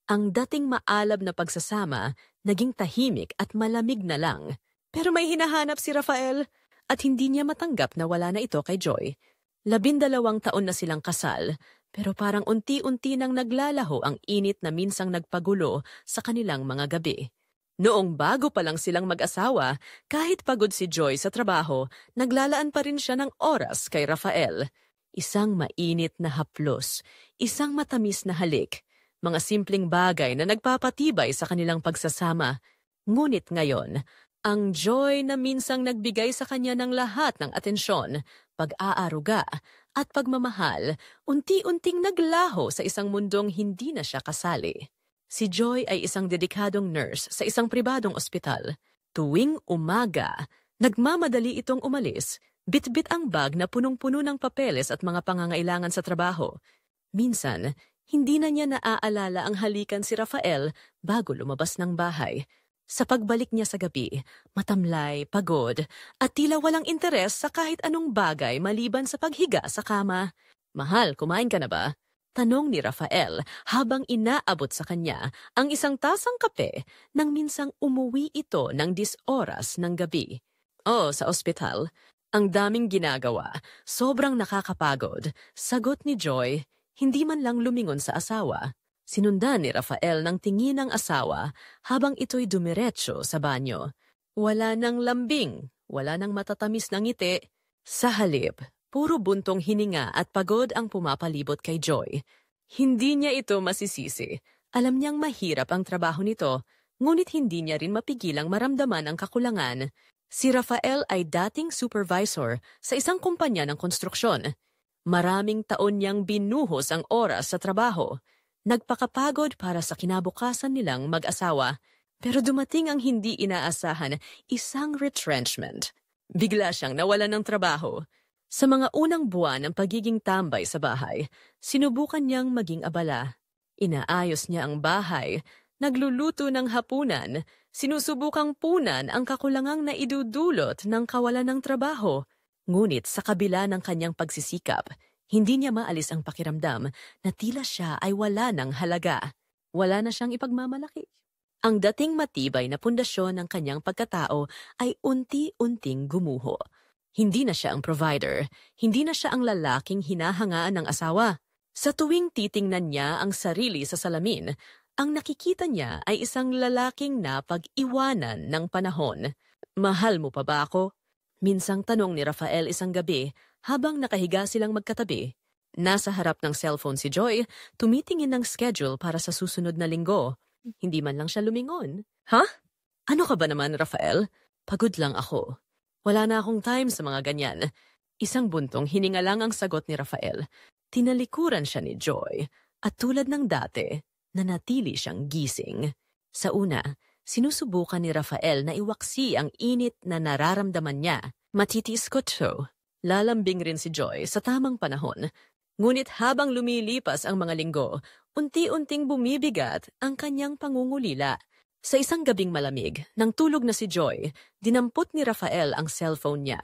Ang dating maalab na pagsasama, naging tahimik at malamig na lang. Pero may hinahanap si Rafael at hindi niya matanggap na wala na ito kay Joy. 12 taon na silang kasal, pero parang unti-unti nang naglalaho ang init na minsang nagpagulo sa kanilang mga gabi. Noong bago pa lang silang mag-asawa, kahit pagod si Joy sa trabaho, naglalaan pa rin siya ng oras kay Rafael. Isang mainit na haplos, isang matamis na halik, mga simpleng bagay na nagpapatibay sa kanilang pagsasama. Ngunit ngayon, ang Joy na minsang nagbigay sa kanya ng lahat ng atensyon, pag-aaruga at pagmamahal, unti-unting naglaho sa isang mundong hindi na siya kasali. Si Joy ay isang dedikadong nurse sa isang pribadong ospital. Tuwing umaga, nagmamadali itong umalis, bitbit ang bag na punong-puno ng papeles at mga pangangailangan sa trabaho. Minsan, hindi na niya naaalala ang halikan si Rafael bago lumabas ng bahay. Sa pagbalik niya sa gabi, matamlay, pagod, at tila walang interes sa kahit anong bagay maliban sa paghiga sa kama. "Mahal, kumain ka na ba?" Tanong ni Rafael habang inaabot sa kanya ang isang tasang kape nang minsang umuwi ito ng 10 oras ng gabi. "Oh, sa ospital. Ang daming ginagawa. Sobrang nakakapagod." Sagot ni Joy, hindi man lang lumingon sa asawa. Sinundan ni Rafael ng tingin ng asawa habang ito'y dumiretso sa banyo. Wala nang lambing, wala nang matatamis na ngiti. Sa halip, puro buntong hininga at pagod ang pumapalibot kay Joy. Hindi niya ito masisisi. Alam niyang mahirap ang trabaho nito, ngunit hindi niya rin mapigilang maramdaman ang kakulangan. Si Rafael ay dating supervisor sa isang kumpanya ng konstruksyon. Maraming taon niyang binuhos ang oras sa trabaho. Nagpakapagod para sa kinabukasan nilang mag-asawa, pero dumating ang hindi inaasahan, isang retrenchment. Bigla siyang nawalan ng trabaho. Sa mga unang buwan ng pagiging tambay sa bahay, sinubukan niyang maging abala. Inaayos niya ang bahay, nagluluto ng hapunan, sinusubukang punan ang kakulangang naidudulot ng kawalan ng trabaho. Ngunit sa kabila ng kanyang pagsisikap, hindi niya maalis ang pakiramdam na tila siya ay wala ng halaga. Wala na siyang ipagmamalaki. Ang dating matibay na pundasyon ng kanyang pagkatao ay unti-unting gumuho. Hindi na siya ang provider, hindi na siya ang lalaking hinahangaan ng asawa. Sa tuwing titingnan niya ang sarili sa salamin, ang nakikita niya ay isang lalaking napag-iwanan ng panahon. "Mahal mo pa ba ako?" Minsang tanong ni Rafael isang gabi habang nakahiga silang magkatabi. Nasa harap ng cellphone si Joy, tumitingin ng schedule para sa susunod na linggo. Hindi man lang siya lumingon. "Ha? Ano ka ba naman, Rafael? Pagod lang ako. Wala na akong time sa mga ganyan." Isang buntong hininga lang ang sagot ni Rafael. Tinalikuran siya ni Joy at tulad ng dati, nanatili siyang gising. Sa una, sinusubukan ni Rafael na iwaksi ang init na nararamdaman niya. "Matitiis ko to." Lalambing rin si Joy sa tamang panahon. Ngunit habang lumilipas ang mga linggo, unti-unting bumibigat ang kanyang pangungulila. Sa isang gabing malamig, nang tulog na si Joy, dinampot ni Rafael ang cellphone niya.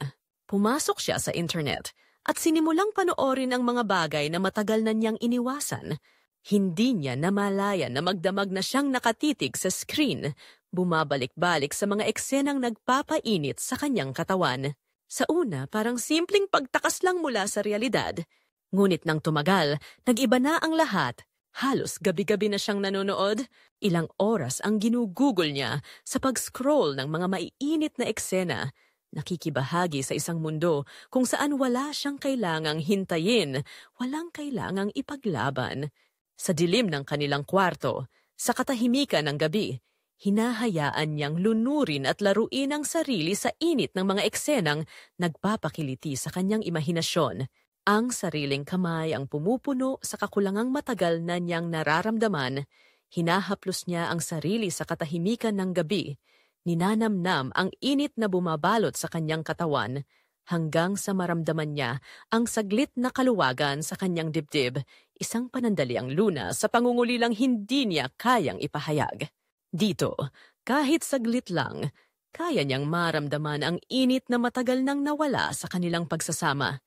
Pumasok siya sa internet at sinimulang panoorin ang mga bagay na matagal na niyang iniwasan. Hindi niya namalayan na magdamag na siyang nakatitig sa screen, bumabalik-balik sa mga eksenang nagpapainit sa kanyang katawan. Sa una, parang simpleng pagtakas lang mula sa realidad. Ngunit nang tumagal, nag-iba na ang lahat. Halos gabi-gabi na siyang nanonood. Ilang oras ang ginugugol niya sa pag-scroll ng mga maiinit na eksena. Nakikibahagi sa isang mundo kung saan wala siyang kailangang hintayin, walang kailangang ipaglaban. Sa dilim ng kanilang kwarto, sa katahimikan ng gabi, hinahayaan niyang lunurin at laruin ang sarili sa init ng mga eksenang nagpapakiliti sa kanyang imahinasyon. Ang sariling kamay ang pumupuno sa kakulangang matagal na niyang nararamdaman. Hinahaplos niya ang sarili sa katahimikan ng gabi. Ninanamnam ang init na bumabalot sa kanyang katawan hanggang sa maramdaman niya ang saglit na kaluwagan sa kanyang dibdib, isang panandaliang lunas sa pangungulilang hindi niya kayang ipahayag. Dito, kahit saglit lang, kaya niyang maramdaman ang init na matagal nang nawala sa kanilang pagsasama.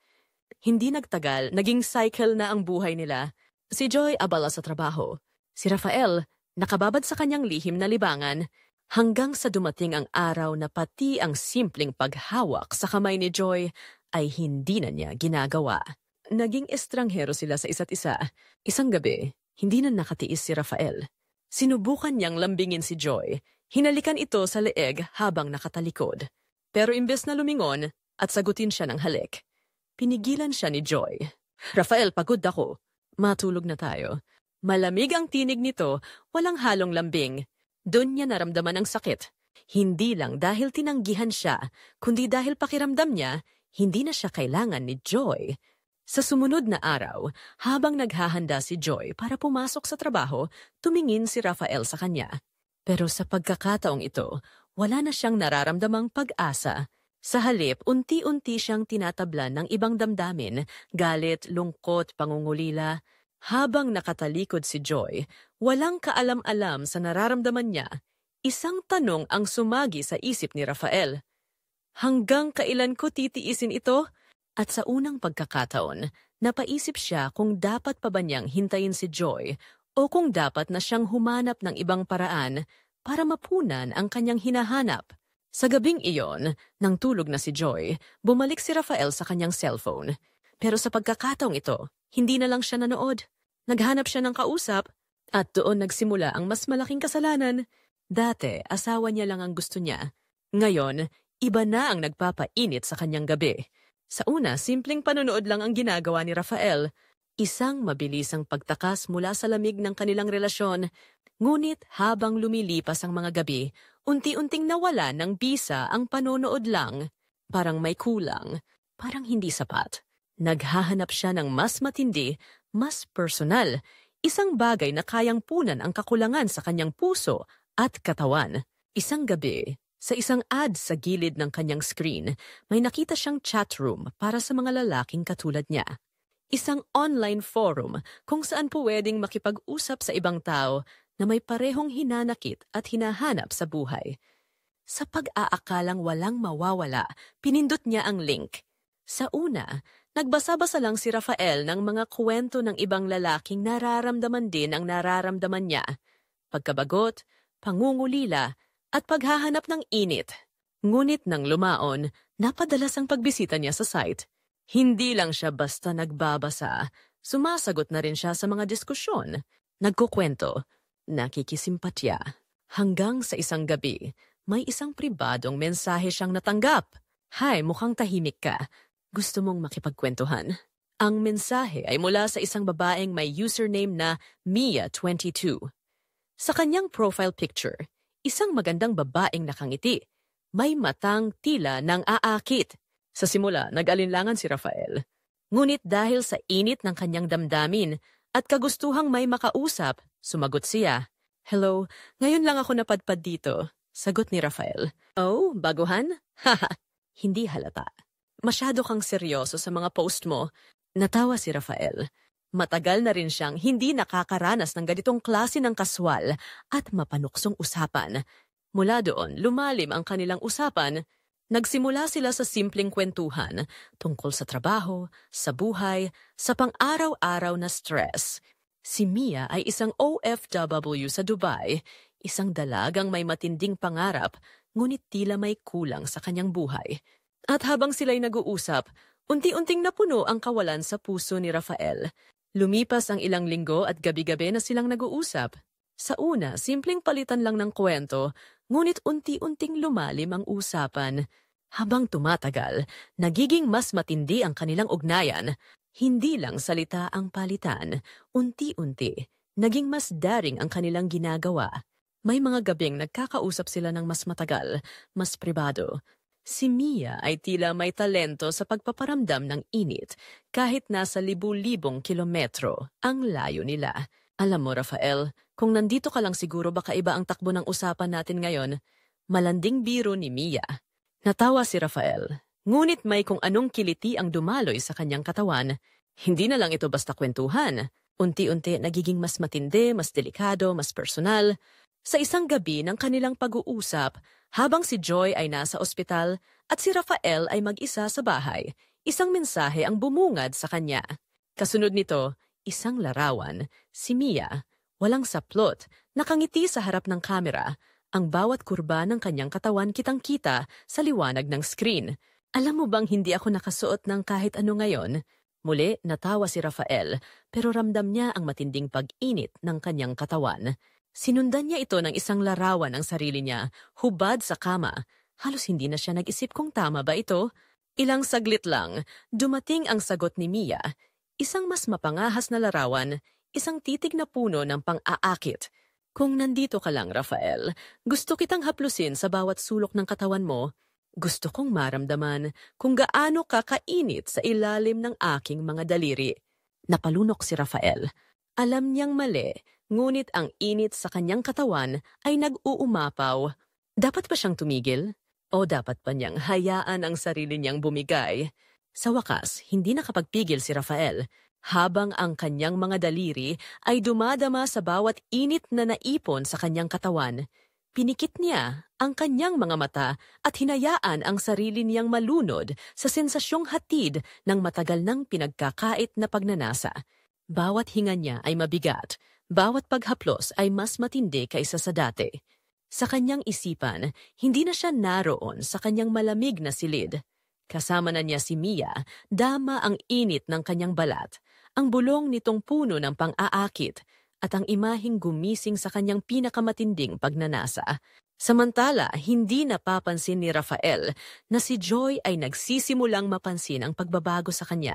Hindi nagtagal, naging cycle na ang buhay nila. Si Joy abala sa trabaho. Si Rafael, nakababad sa kanyang lihim na libangan, hanggang sa dumating ang araw na pati ang simpleng paghawak sa kamay ni Joy ay hindi na niya ginagawa. Naging estranghero sila sa isa't isa. Isang gabi, hindi na nakatiis si Rafael. Sinubukan niyang lambingin si Joy. Hinalikan ito sa leeg habang nakatalikod. Pero imbes na lumingon at sagutin siya ng halik, pinigilan siya ni Joy. Rafael, pagod ako. Matulog na tayo. Malamig ang tinig nito, walang halong lambing. Doon niya naramdaman ang sakit. Hindi lang dahil tinanggihan siya, kundi dahil pakiramdam niya, hindi na siya kailangan ni Joy. Sa sumunod na araw, habang naghahanda si Joy para pumasok sa trabaho, tumingin si Rafael sa kanya. Pero sa pagkakataong ito, wala na siyang nararamdamang pag-asa. Sa halip, unti-unti siyang tinatablan ng ibang damdamin, galit, lungkot, pangungulila. Habang nakatalikod si Joy, walang kaalam-alam sa nararamdaman niya, isang tanong ang sumagi sa isip ni Rafael. Hanggang kailan ko titiisin ito? At sa unang pagkakataon, napaisip siya kung dapat pa ba niyang hintayin si Joy o kung dapat na siyang humanap ng ibang paraan para mapunan ang kanyang hinahanap. Sa gabing iyon, nang tulog na si Joy, bumalik si Rafael sa kanyang cellphone. Pero sa pagkakataong ito, hindi na lang siya nanood. Naghanap siya ng kausap at doon nagsimula ang mas malaking kasalanan. Dati, asawa niya lang ang gusto niya. Ngayon, iba na ang nagpapainit sa kanyang gabi. Sa una, simpleng panonood lang ang ginagawa ni Rafael. Isang mabilisang pagtakas mula sa lamig ng kanilang relasyon. Ngunit habang lumilipas ang mga gabi, unti-unting nawala ng bisa ang panonood lang. Parang may kulang, parang hindi sapat. Naghahanap siya ng mas matindi, mas personal, isang bagay na kayang punan ang kakulangan sa kanyang puso at katawan. Isang gabi, sa isang ad sa gilid ng kanyang screen, may nakita siyang chat room para sa mga lalaking katulad niya. Isang online forum kung saan pwedeng makipag-usap sa ibang tao na may parehong hinanakit at hinahanap sa buhay. Sa pag-aakalang walang mawawala, pinindot niya ang link. Sa una, nagbasa-basa lang si Rafael ng mga kwento ng ibang lalaking nararamdaman din ang nararamdaman niya. Pagkabagot, pangungulila, at paghahanap ng init. Ngunit nang lumaon, napadalas ang pagbisita niya sa site. Hindi lang siya basta nagbabasa, sumasagot na rin siya sa mga diskusyon. Nagkukwento, nakikisimpatya. Hanggang sa isang gabi, may isang pribadong mensahe siyang natanggap. Hi, mukhang tahimik ka. Gusto mong makipagkwentuhan? Ang mensahe ay mula sa isang babaeng may username na Mia22. Sa kanyang profile picture, isang magandang babaeng nakangiti. May matang tila ng aakit. Sa simula, nag-alinlangan si Rafael. Ngunit dahil sa init ng kanyang damdamin at kagustuhang may makausap, sumagot siya. Hello, ngayon lang ako napadpad dito. Sagot ni Rafael. Oh, baguhan? Haha, hindi halata. Masyado kang seryoso sa mga post mo. Natawa si Rafael. Matagal na rin siyang hindi nakakaranas ng ganitong klase ng kaswal at mapanuksong usapan. Mula doon, lumalim ang kanilang usapan. Nagsimula sila sa simpleng kwentuhan tungkol sa trabaho, sa buhay, sa pang-araw-araw na stress. Si Mia ay isang OFW sa Dubai, isang dalagang may matinding pangarap, ngunit tila may kulang sa kanyang buhay. At habang sila'y nag-uusap, unti-unting napuno ang kawalan sa puso ni Rafael. Lumipas ang ilang linggo at gabi-gabi na silang nag-uusap. Sa una, simpleng palitan lang ng kwento, ngunit unti-unting lumalim ang usapan. Habang tumatagal, nagiging mas matindi ang kanilang ugnayan. Hindi lang salita ang palitan, unti-unti, naging mas daring ang kanilang ginagawa. May mga gabing nagkakausap sila ng mas matagal, mas pribado. Si Mia ay tila may talento sa pagpaparamdam ng init kahit nasa libu-libong kilometro ang layo nila. Alam mo, Rafael, kung nandito ka lang siguro baka iba ang takbo ng usapan natin ngayon. Malanding biro ni Mia. Natawa si Rafael. Ngunit may kung anong kiliti ang dumaloy sa kanyang katawan. Hindi na lang ito basta kwentuhan. Unti-unti nagiging mas matindi, mas delikado, mas personal. Sa isang gabi ng kanilang pag-uusap, habang si Joy ay nasa ospital at si Rafael ay mag-isa sa bahay, isang mensahe ang bumungad sa kanya. Kasunod nito, isang larawan, si Mia, walang saplot, Nakangiti sa harap ng kamera, ang bawat kurba ng kanyang katawan kitang-kita sa liwanag ng screen. Alam mo bang hindi ako nakasuot ng kahit ano ngayon? Muli, natawa si Rafael, pero ramdam niya ang matinding pag-init ng kanyang katawan. Sinundan niya ito ng isang larawan ng sarili niya, hubad sa kama. Halos hindi na siya nag-isip kung tama ba ito. Ilang saglit lang, dumating ang sagot ni Mia. Isang mas mapangahas na larawan, isang titig na puno ng pang-aakit. Kung nandito ka lang, Rafael, gusto kitang haplusin sa bawat sulok ng katawan mo. Gusto kong maramdaman kung gaano ka kainit sa ilalim ng aking mga daliri. Napalunok si Rafael. Alam niyang mali, ngunit ang init sa kanyang katawan ay nag-uumapaw. Dapat ba siyang tumigil? O dapat pa niyang hayaan ang sarili niyang bumigay? Sa wakas, hindi nakapagpigil si Rafael. Habang ang kanyang mga daliri ay dumadama sa bawat init na naipon sa kanyang katawan, pinikit niya ang kanyang mga mata at hinayaan ang sarili niyang malunod sa sensasyong hatid ng matagal ng pinagkakait na pagnanasa. Bawat hinga niya ay mabigat, bawat paghaplos ay mas matindi kaysa sa dati. Sa kanyang isipan, hindi na siya naroon sa kanyang malamig na silid. Kasama na niya si Mia, dama ang init ng kanyang balat, ang bulong nitong puno ng pang-aakit, at ang imaheng gumising sa kanyang pinakamatinding pagnanasa. Samantala, hindi napapansin ni Rafael na si Joy ay nagsisimulang mapansin ang pagbabago sa kanya.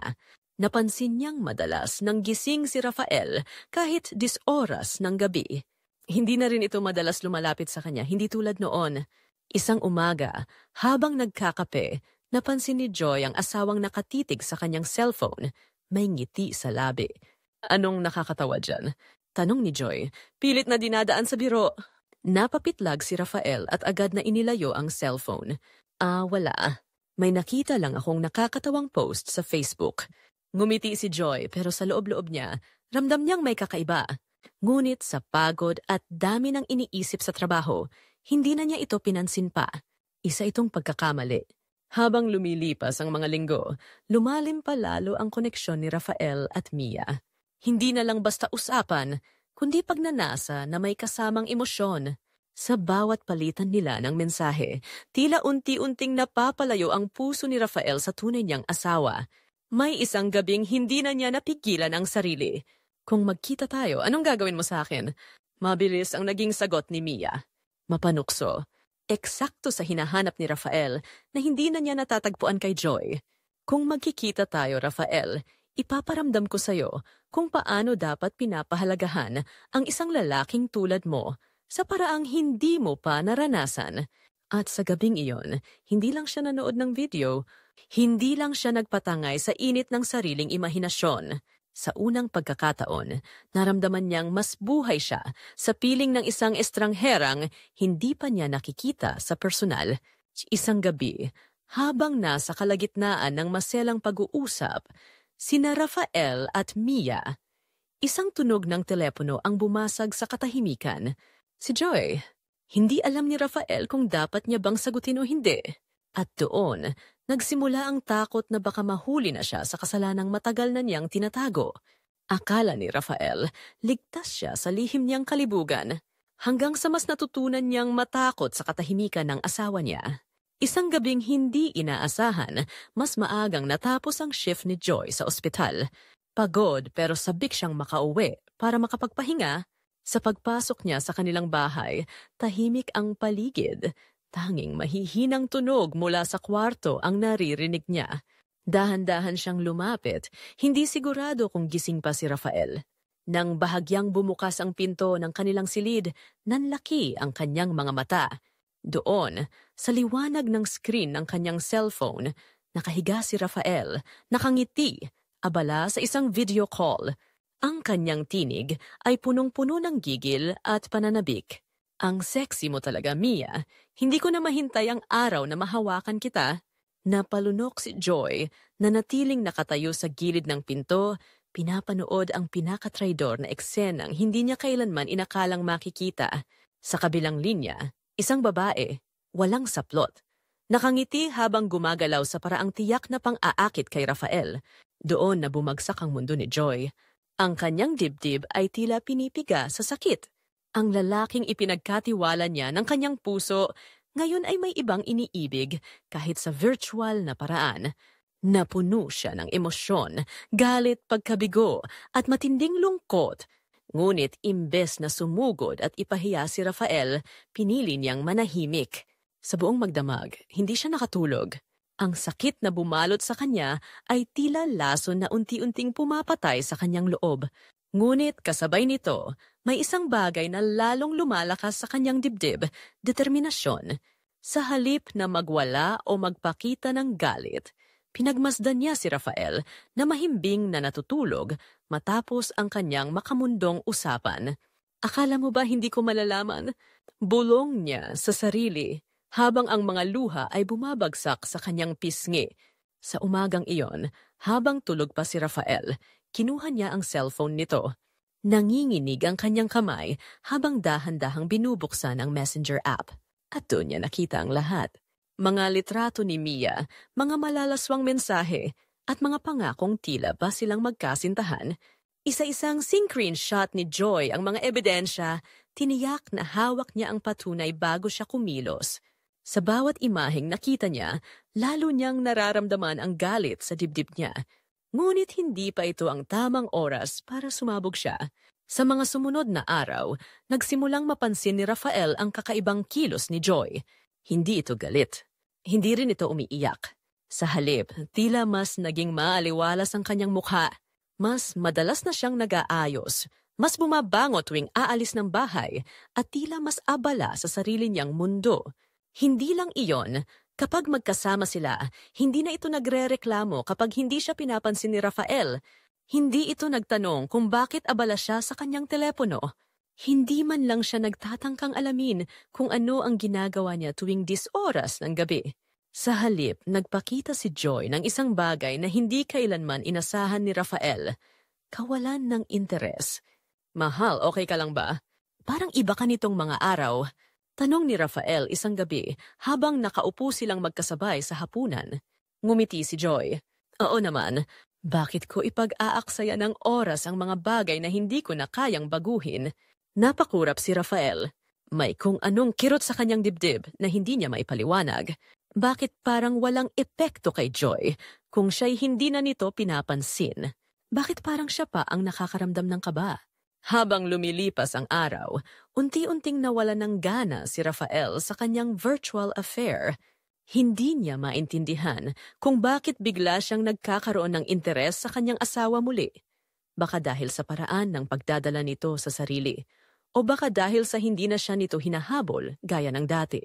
Napansin niyang madalas nang gising si Rafael kahit 10 oras ng gabi. Hindi na rin ito madalas lumalapit sa kanya, hindi tulad noon. Isang umaga, habang nagkakape, napansin ni Joy ang asawang nakatitig sa kanyang cellphone. May ngiti sa labi. Anong nakakatawa dyan? Tanong ni Joy. Pilit na dinadaan sa biro. Napapitlag si Rafael at agad na inilayo ang cellphone. Wala. May nakita lang akong nakakatawang post sa Facebook. Ngumiti si Joy pero sa loob-loob niya, ramdam niyang may kakaiba. Ngunit sa pagod at dami ng iniisip sa trabaho, hindi na niya ito pinansin pa. Isa itong pagkakamali. Habang lumilipas ang mga linggo, lumalim pa lalo ang koneksyon ni Rafael at Mia. Hindi na lang basta usapan, kundi pagnanasa na may kasamang emosyon. Sa bawat palitan nila ng mensahe, tila unti-unting napapalayo ang puso ni Rafael sa tunay niyang asawa. May isang gabing hindi na niya napigilan ang sarili. Kung magkita tayo, anong gagawin mo sa akin? Mabilis ang naging sagot ni Mia. Mapanukso. Eksakto sa hinahanap ni Rafael na hindi na niya natatagpuan kay Joy. Kung magkikita tayo, Rafael, ipaparamdam ko sa'yo kung paano dapat pinapahalagahan ang isang lalaking tulad mo sa paraang hindi mo pa naranasan. At sa gabing iyon, hindi lang siya nanood ng video, hindi lang siya nagpatangay sa init ng sariling imahinasyon. Sa unang pagkakataon, naramdaman niyang mas buhay siya sa piling ng isang estrangherang hindi pa niya nakikita sa personal. Isang gabi, habang nasa kalagitnaan ng maselang pag-uusap, sina Rafael at Mia, isang tunog ng telepono ang bumasag sa katahimikan. Si Joy, hindi alam ni Rafael kung dapat niya bang sagutin o hindi. At doon, nagsimula ang takot na baka mahuli na siya sa kasalanang matagal na niyang tinatago. Akala ni Rafael, ligtas siya sa lihim niyang kalibugan, hanggang sa mas natutunan niyang matakot sa katahimikan ng asawa niya. Isang gabing hindi inaasahan, mas maagang natapos ang shift ni Joy sa ospital. Pagod pero sabik siyang makauwi para makapagpahinga. Sa pagpasok niya sa kanilang bahay, tahimik ang paligid. Tanging mahihinang tunog mula sa kwarto ang naririnig niya. Dahan-dahan siyang lumapit, hindi sigurado kung gising pa si Rafael. Nang bahagyang bumukas ang pinto ng kanilang silid, nanlaki ang kanyang mga mata. Doon, sa liwanag ng screen ng kanyang cellphone, nakahiga si Rafael, nakangiti, abala sa isang video call. Ang kanyang tinig ay punong-puno ng gigil at pananabik. Ang sexy mo talaga, Mia. Hindi ko na mahintay ang araw na mahawakan kita. Napalunok si Joy na natiling nakatayo sa gilid ng pinto, pinapanood ang pinakatraidor na eksenang hindi niya kailanman inakalang makikita. Sa kabilang linya, isang babae, walang saplot. Nakangiti habang gumagalaw sa paraang tiyak na pang-aakit kay Rafael. Doon na bumagsak ang mundo ni Joy. Ang kanyang dibdib ay tila pinipiga sa sakit. Ang lalaking ipinagkatiwala niya ng kanyang puso, ngayon ay may ibang iniibig kahit sa virtual na paraan. Napuno siya ng emosyon, galit, pagkabigo at matinding lungkot. Ngunit imbes na sumugod at ipahiya si Rafael, pinili niyang manahimik. Sa buong magdamag, hindi siya nakatulog. Ang sakit na bumalot sa kanya ay tila lason na unti-unting pumapatay sa kanyang loob. Ngunit kasabay nito, may isang bagay na lalong lumalakas sa kanyang dibdib, determinasyon. Sa halip na magwala o magpakita ng galit, pinagmasdan niya si Rafael na mahimbing na natutulog matapos ang kanyang makamundong usapan. Akala mo ba hindi ko malalaman? Bulong niya sa sarili habang ang mga luha ay bumabagsak sa kanyang pisngi. Sa umagang iyon, habang tulog pa si Rafael, kinuha niya ang cellphone nito. Nanginginig ang kanyang kamay habang dahan-dahang binubuksan ang messenger app. At doon niya nakita ang lahat. Mga litrato ni Mia, mga malalaswang mensahe, at mga pangakong tila ba silang magkasintahan. Isa-isang screenshot ni Joy ang mga ebidensya, tiniyak na hawak niya ang patunay bago siya kumilos. Sa bawat imaheng nakita niya, lalo niyang nararamdaman ang galit sa dibdib niya. Ngunit hindi pa ito ang tamang oras para sumabog siya. Sa mga sumunod na araw, nagsimulang mapansin ni Rafael ang kakaibang kilos ni Joy. Hindi ito galit. Hindi rin ito umiiyak. Sa halip, tila mas naging maaliwalas ang kanyang mukha. Mas madalas na siyang nag-aayos. Mas bumabango tuwing aalis ng bahay at tila mas abala sa sarili niyang mundo. Hindi lang iyon. Kapag magkasama sila, hindi na ito nagrereklamo kapag hindi siya pinapansin ni Rafael. Hindi ito nagtanong kung bakit abala siya sa kanyang telepono. Hindi man lang siya nagtatangkang alamin kung ano ang ginagawa niya tuwing 10 oras ng gabi. Sa halip, nagpakita si Joy ng isang bagay na hindi kailanman inasahan ni Rafael. Kawalan ng interes. Mahal, okay ka lang ba? Parang iba ka nitong mga araw. Tanong ni Rafael isang gabi habang nakaupo silang magkasabay sa hapunan. Ngumiti si Joy. Oo naman, bakit ko ipag-aaksaya ng oras ang mga bagay na hindi ko na kayang baguhin? Napakurap si Rafael. May kung anong kirot sa kanyang dibdib na hindi niya maipaliwanag. Bakit parang walang epekto kay Joy kung siya'y hindi na nito pinapansin? Bakit parang siya pa ang nakakaramdam ng kaba? Habang lumilipas ang araw, unti-unting nawala ng gana si Rafael sa kanyang virtual affair. Hindi niya maintindihan kung bakit bigla siyang nagkakaroon ng interes sa kanyang asawa muli. Baka dahil sa paraan ng pagdadala nito sa sarili, o baka dahil sa hindi na siya nito hinahabol gaya ng dati.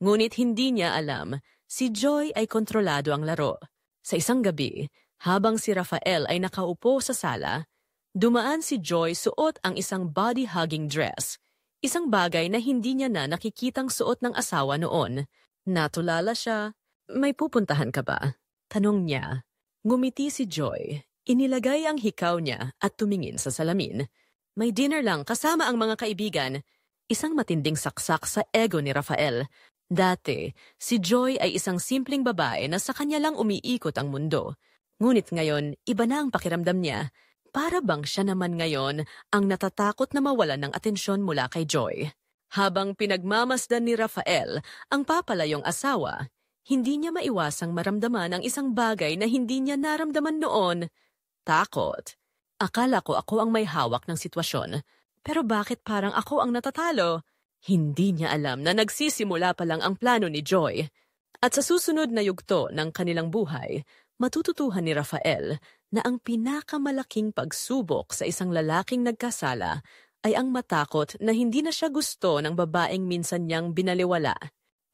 Ngunit hindi niya alam, si Joy ay kontrolado ang laro. Sa isang gabi, habang si Rafael ay nakaupo sa sala, dumaan si Joy suot ang isang body-hugging dress, isang bagay na hindi niya na nakikitang suot ng asawa noon. Natulala siya. May pupuntahan ka ba? Tanong niya. Ngumiti si Joy. Inilagay ang hikaw niya at tumingin sa salamin. May dinner lang kasama ang mga kaibigan. Isang matinding saksak sa ego ni Rafael. Dati, si Joy ay isang simpleng babae na sa kanya lang umiikot ang mundo. Ngunit ngayon, iba na ang pakiramdam niya. Para bang siya naman ngayon ang natatakot na mawalan ng atensyon mula kay Joy. Habang pinagmamasdan ni Rafael ang papalayong asawa, hindi niya maiwasang maramdaman ang isang bagay na hindi niya naramdaman noon. Takot. Akala ko ako ang may hawak ng sitwasyon. Pero bakit parang ako ang natatalo? Hindi niya alam na nagsisimula pa lang ang plano ni Joy. At sa susunod na yugto ng kanilang buhay, matututuhan ni Rafael na ang pinakamalaking pagsubok sa isang lalaking nagkasala ay ang matakot na hindi na siya gusto ng babaeng minsan niyang binaliwala.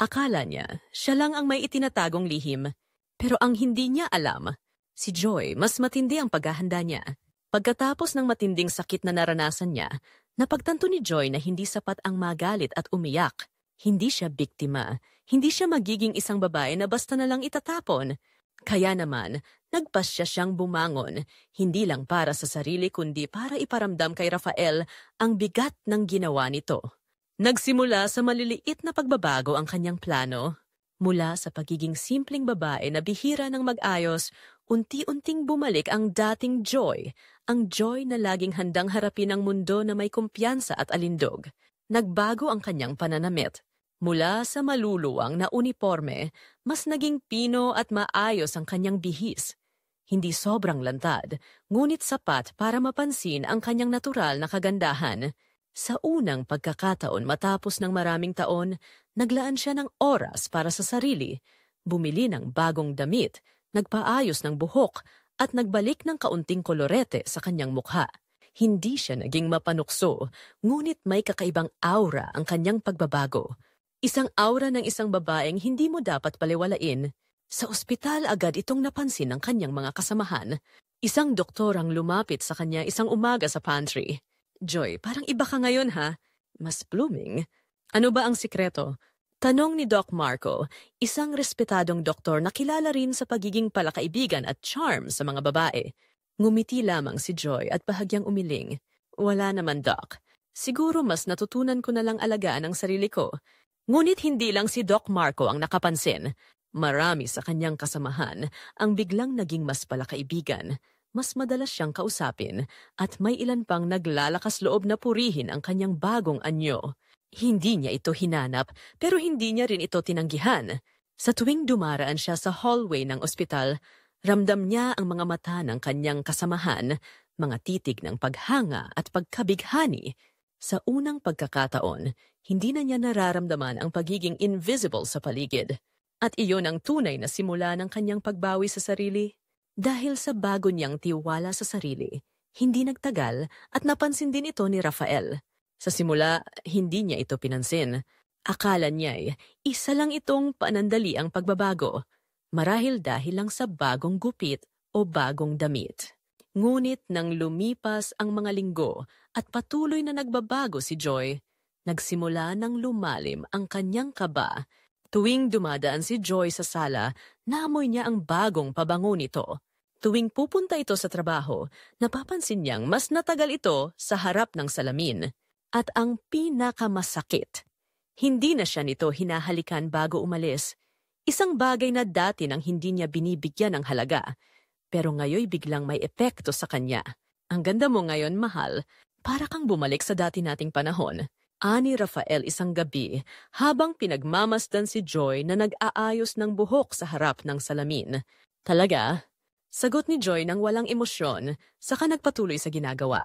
Akala niya, siya lang ang may itinatagong lihim. Pero ang hindi niya alam, si Joy mas matindi ang paghahanda niya. Pagkatapos ng matinding sakit na naranasan niya, napagtanto ni Joy na hindi sapat ang magalit at umiyak. Hindi siya biktima. Hindi siya magiging isang babae na basta na lang itatapon. Kaya naman, nagpasya siyang bumangon, hindi lang para sa sarili kundi para iparamdam kay Rafael ang bigat ng ginawa nito. Nagsimula sa maliliit na pagbabago ang kanyang plano. Mula sa pagiging simpleng babae na bihira ng mag-ayos, unti-unting bumalik ang dating Joy, ang Joy na laging handang harapin ang mundo na may kumpiyansa at alindog. Nagbago ang kanyang pananamit. Mula sa maluluwang na uniforme, mas naging pino at maayos ang kanyang bihis. Hindi sobrang lantad, ngunit sapat para mapansin ang kanyang natural na kagandahan. Sa unang pagkakataon matapos ng maraming taon, naglaan siya ng oras para sa sarili, bumili ng bagong damit, nagpaayos ng buhok, at nagbalik ng kaunting kolorete sa kanyang mukha. Hindi siya naging mapanukso, ngunit may kakaibang aura ang kanyang pagbabago. Isang aura ng isang babaeng hindi mo dapat paliwalain. Sa ospital agad itong napansin ng kanyang mga kasamahan. Isang doktor ang lumapit sa kanya isang umaga sa pantry. Joy, parang iba ka ngayon ha? Mas blooming. Ano ba ang sikreto? Tanong ni Doc Marco, isang respetadong doktor na kilala rin sa pagiging palakaibigan at charm sa mga babae. Ngumiti lamang si Joy at bahagyang umiling. Wala naman, Doc. Siguro mas natutunan ko na lang alagaan ang sarili ko. Ngunit hindi lang si Doc Marco ang nakapansin. Marami sa kanyang kasamahan ang biglang naging mas palakaibigan. Mas madalas siyang kausapin at may ilan pang naglalakas loob na purihin ang kanyang bagong anyo. Hindi niya ito hinanap pero hindi niya rin ito tinanggihan. Sa tuwing dumaraan siya sa hallway ng ospital, ramdam niya ang mga mata ng kanyang kasamahan, mga titig ng paghanga at pagkabighani. Sa unang pagkakataon, hindi na niya nararamdaman ang pagiging invisible sa paligid. At iyon ang tunay na simula ng kanyang pagbawi sa sarili. Dahil sa bago niyang tiwala sa sarili, hindi nagtagal at napansin din ito ni Rafael. Sa simula, hindi niya ito pinansin. Akala niya'y isa lang itong panandali ang pagbabago, marahil dahil lang sa bagong gupit o bagong damit. Ngunit nang lumipas ang mga linggo at patuloy na nagbabago si Joy, nagsimula nang lumalim ang kanyang kaba. Tuwing dumadaan si Joy sa sala, naamoy niya ang bagong pabango nito. Tuwing pupunta ito sa trabaho, napapansin niyang mas natagal ito sa harap ng salamin. At ang pinakamasakit, hindi na siya nito hinahalikan bago umalis. Isang bagay na dati nang hindi niya binibigyan ng halaga. Pero ngayoy biglang may epekto sa kanya. Ang ganda mo ngayon, mahal. Para kang bumalik sa dati nating panahon. Ani Rafael isang gabi habang pinagmamasdan si Joy na nag-aayos ng buhok sa harap ng salamin. Talaga? Sagot ni Joy nang walang emosyon, saka nagpatuloy sa ginagawa.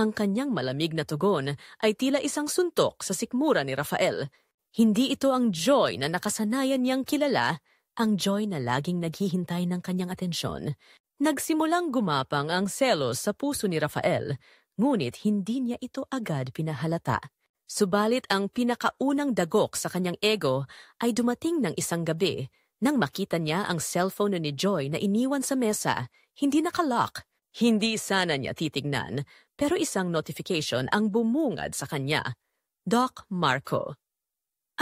Ang kanyang malamig na tugon ay tila isang suntok sa sikmura ni Rafael. Hindi ito ang Joy na nakasanayan niyang kilala, ang Joy na laging naghihintay ng kanyang atensyon. Nagsimulang gumapang ang selos sa puso ni Rafael, ngunit hindi niya ito agad pinahalata. Subalit ang pinakaunang dagok sa kanyang ego ay dumating ng isang gabi nang makita niya ang cellphone ni Joy na iniwan sa mesa, hindi nakalock. Hindi sana niya titignan, pero isang notification ang bumungad sa kanya. Doc Marco.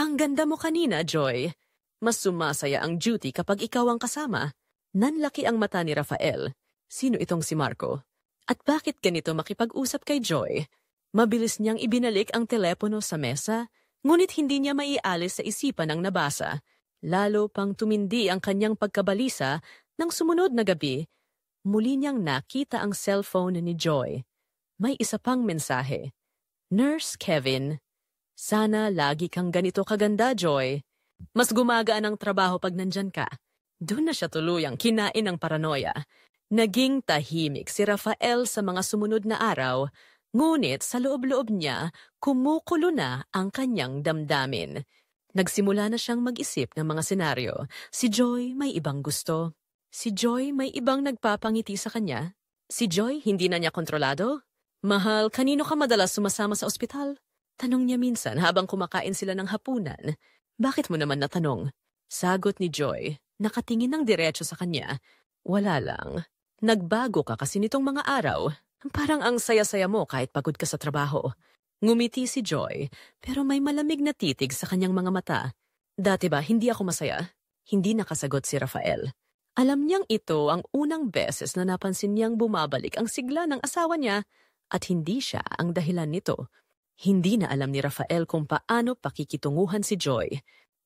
Ang ganda mo kanina, Joy. Mas sumasaya ang duty kapag ikaw ang kasama. Nanlaki ang mata ni Rafael. Sino itong si Marco? At bakit ganito makipag-usap kay Joy? Mabilis niyang ibinalik ang telepono sa mesa, ngunit hindi niya maialis sa isipan ang nabasa. Lalo pang tumindi ang kanyang pagkabalisa nang sumunod na gabi. Muli niyang nakita ang cellphone ni Joy. May isa pang mensahe. Nurse Kevin, sana lagi kang ganito kaganda, Joy. Mas gumagaan ang trabaho pag nandyan ka. Doon na siya tuluyang kinain ng paranoia. Naging tahimik si Rafael sa mga sumunod na araw, ngunit sa loob-loob niya, kumukulo na ang kanyang damdamin. Nagsimula na siyang mag-isip ng mga senaryo. Si Joy may ibang gusto. Si Joy may ibang nagpapangiti sa kanya. Si Joy hindi na niya kontrolado. Mahal, kanino ka madalas sumasama sa ospital? Tanong niya minsan habang kumakain sila ng hapunan. Bakit mo naman natanong? Sagot ni Joy, nakatingin ng diretso sa kanya. Wala lang. Nagbago ka kasi nitong mga araw. Parang ang saya-saya mo kahit pagod ka sa trabaho. Ngumiti si Joy, pero may malamig na titig sa kanyang mga mata. Dati ba hindi ako masaya? Hindi nakasagot si Rafael. Alam niyang ito ang unang beses na napansin niyang bumabalik ang sigla ng asawa niya at hindi siya ang dahilan nito. Hindi na alam ni Rafael kung paano pakikitunguhan si Joy.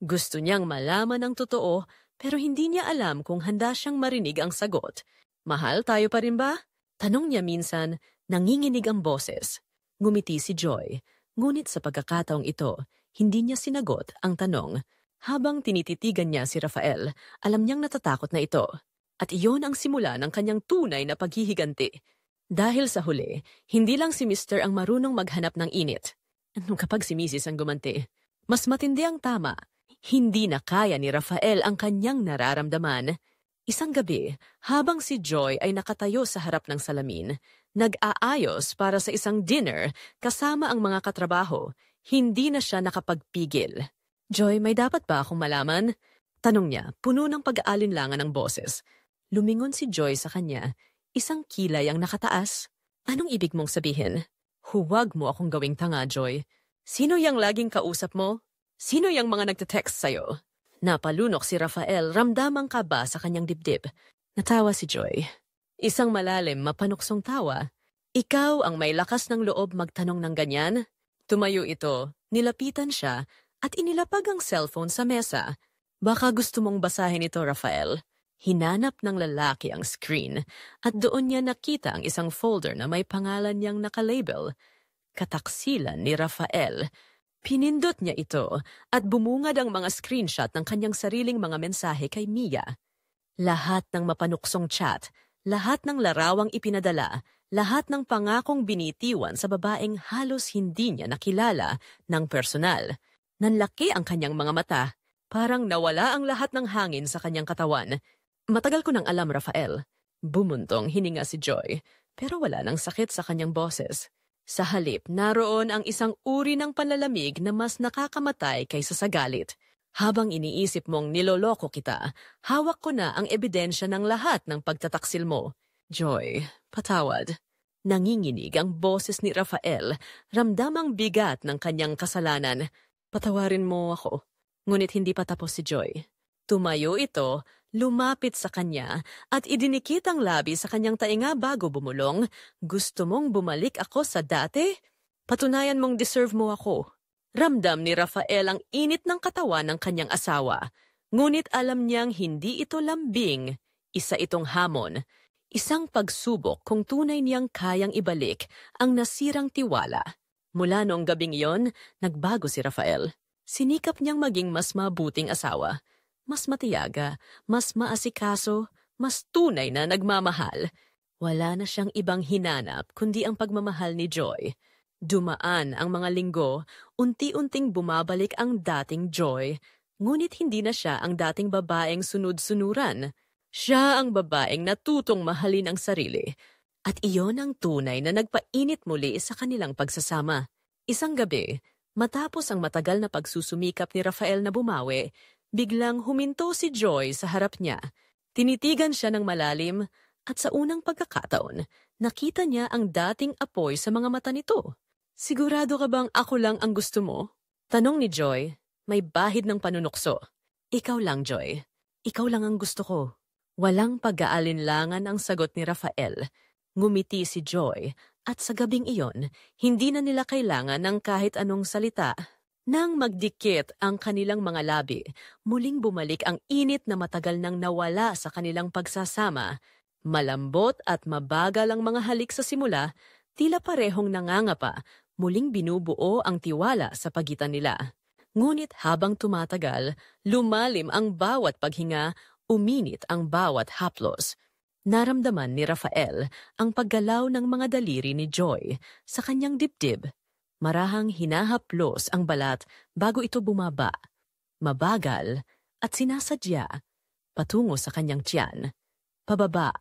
Gusto niyang malaman ang totoo pero hindi niya alam kung handa siyang marinig ang sagot. Mahal tayo pa rin ba? Tanong niya minsan, nanginginig ang boses. Ngumiti si Joy, ngunit sa pagkakataong ito, hindi niya sinagot ang tanong. Habang tinititigan niya si Rafael, alam niyang natatakot na ito. At iyon ang simula ng kanyang tunay na paghihiganti. Dahil sa huli, hindi lang si Mr. ang marunong maghanap ng init. Kapag si Mrs. ang gumanti, mas matindi ang tama. Hindi na kaya ni Rafael ang kanyang nararamdaman. Isang gabi, habang si Joy ay nakatayo sa harap ng salamin, nag-aayos para sa isang dinner kasama ang mga katrabaho, hindi na siya nakapagpigil. Joy, may dapat ba akong malaman? Tanong niya, puno ng pag-aalinlangan ng boses. Lumingon si Joy sa kanya, isang kilay ang nakataas. Anong ibig mong sabihin? Huwag mo akong gawing tanga, Joy. Sino yang laging kausap mo? Sino yang mga nagte-text sa'yo? Napalunok si Rafael, ramdamang kaba sa kanyang dibdib. Natawa si Joy. Isang malalim, mapanuksong tawa. Ikaw ang may lakas ng loob magtanong ng ganyan? Tumayo ito, nilapitan siya, at inilapag ang cellphone sa mesa. Baka gusto mong basahin ito, Rafael. Hinanap ng lalaki ang screen, at doon niya nakita ang isang folder na may pangalan niyang nakalabel. Kataksilan ni Rafael. Pinindot niya ito at bumungad ang mga screenshot ng kanyang sariling mga mensahe kay Mia. Lahat ng mapanuksong chat, lahat ng larawang ipinadala, lahat ng pangakong binitiwan sa babaeng halos hindi niya nakilala ng personal. Nanlaki ang kanyang mga mata, parang nawala ang lahat ng hangin sa kanyang katawan. Matagal ko nang alam, Rafael. Bumuntong hininga si Joy, pero wala nang sakit sa kanyang boses. Sa halip, naroon ang isang uri ng panlalamig na mas nakakamatay kaysa sa galit. Habang iniisip mong niloloko kita, hawak ko na ang ebidensya ng lahat ng pagtataksil mo. Joy, patawad. Nanginginig ang boses ni Rafael, ramdamang bigat ng kanyang kasalanan. Patawarin mo ako. Ngunit hindi pa tapos si Joy. Tumayo ito, lumapit sa kanya at idinikit ang labi sa kanyang tainga bago bumulong. Gusto mong bumalik ako sa dati? Patunayan mong deserve mo ako. Ramdam ni Rafael ang init ng katawan ng kanyang asawa. Ngunit alam niyang hindi ito lambing. Isa itong hamon. Isang pagsubok kung tunay niyang kayang ibalik ang nasirang tiwala. Mula noong gabing iyon, nagbago si Rafael. Sinikap niyang maging mas mabuting asawa. Mas matiyaga, mas maasikaso, mas tunay na nagmamahal. Wala na siyang ibang hinanap kundi ang pagmamahal ni Joy. Dumaan ang mga linggo, unti-unting bumabalik ang dating Joy, ngunit hindi na siya ang dating babaeng sunod-sunuran. Siya ang babaeng natutong mahalin ang sarili. At iyon ang tunay na nagpainit muli sa kanilang pagsasama. Isang gabi, matapos ang matagal na pagsusumikap ni Rafael na bumawi, biglang huminto si Joy sa harap niya. Tinitigan siya ng malalim at sa unang pagkakataon, nakita niya ang dating apoy sa mga mata nito. Sigurado ka bang ako lang ang gusto mo? Tanong ni Joy, may bahid ng panunukso. Ikaw lang, Joy. Ikaw lang ang gusto ko. Walang pag-aalinlangan ang sagot ni Rafael. Ngumiti si Joy at sa gabing iyon, hindi na nila kailangan ng kahit anong salita. Nang magdikit ang kanilang mga labi, muling bumalik ang init na matagal nang nawala sa kanilang pagsasama. Malambot at mabagal ang mga halik sa simula, tila parehong nangangapa, muling binubuo ang tiwala sa pagitan nila. Ngunit habang tumatagal, lumalim ang bawat paghinga, uminit ang bawat haplos. Naramdaman ni Rafael ang paggalaw ng mga daliri ni Joy sa kanyang dibdib. Marahang hinahaplos ang balat bago ito bumaba. Mabagal at sinasadya, patungo sa kanyang tiyan. Pababa,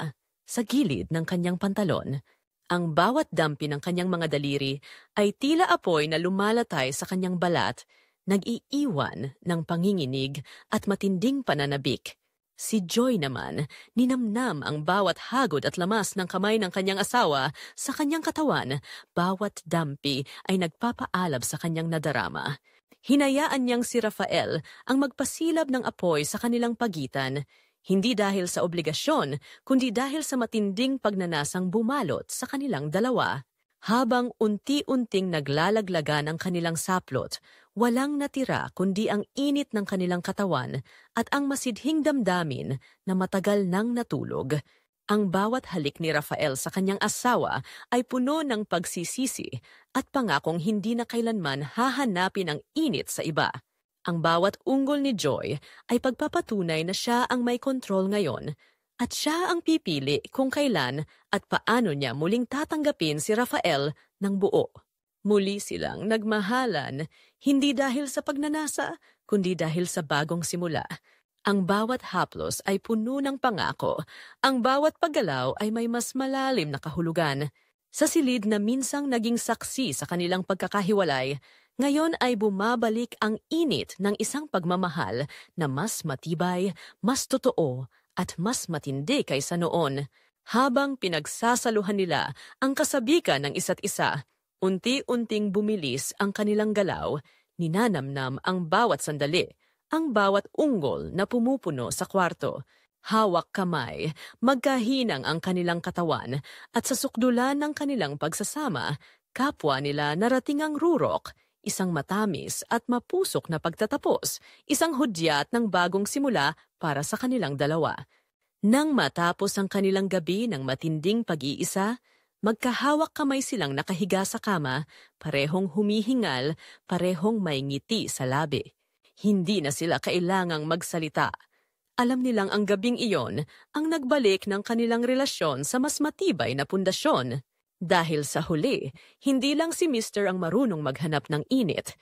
sa gilid ng kanyang pantalon. Ang bawat dampi ng kanyang mga daliri ay tila apoy na lumalatay sa kanyang balat, nag-iiwan ng panginginig at matinding pananabik. Si Joy naman, ninamnam ang bawat hagod at lamas ng kamay ng kanyang asawa sa kanyang katawan. Bawat dampi ay nagpapaalab sa kanyang nadarama. Hinayaan niyang si Rafael ang magpasilab ng apoy sa kanilang pagitan, hindi dahil sa obligasyon, kundi dahil sa matinding pagnanasang bumalot sa kanilang dalawa. Habang unti-unting naglalaglagan ang kanilang saplot, walang natira kundi ang init ng kanilang katawan at ang masidhing damdamin na matagal nang natulog. Ang bawat halik ni Rafael sa kanyang asawa ay puno ng pagsisisi at pangakong hindi na kailanman hahanapin ang init sa iba. Ang bawat unggol ni Joy ay pagpapatunay na siya ang may kontrol ngayon at siya ang pipili kung kailan at paano niya muling tatanggapin si Rafael ng buo. Muli silang nagmahalan, hindi dahil sa pagnanasa, kundi dahil sa bagong simula. Ang bawat haplos ay puno ng pangako, ang bawat paggalaw ay may mas malalim na kahulugan. Sa silid na minsang naging saksi sa kanilang pagkakahiwalay, ngayon ay bumabalik ang init ng isang pagmamahal na mas matibay, mas totoo, at mas matindi kaysa noon. Habang pinagsasaluhan nila ang kasabikan ng isa't isa, unti-unting bumilis ang kanilang galaw, ninanamnam ang bawat sandali, ang bawat unggol na pumupuno sa kwarto. Hawak kamay, magkahinang ang kanilang katawan, at sa sukdulan ng kanilang pagsasama, kapwa nila narating ang rurok, isang matamis at mapusok na pagtatapos, isang hudyat ng bagong simula para sa kanilang dalawa. Nang matapos ang kanilang gabi ng matinding pag-iisa, magkahawak kamay silang nakahiga sa kama, parehong humihingal, parehong may ngiti sa labi. Hindi na sila kailangang magsalita. Alam nilang ang gabing iyon ang nagbalik ng kanilang relasyon sa mas matibay na pundasyon. Dahil sa huli, hindi lang si Mr. ang marunong maghanap ng init.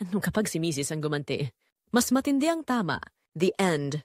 Kapag si Mrs. ang gumanti, mas matindi ang tama, the end.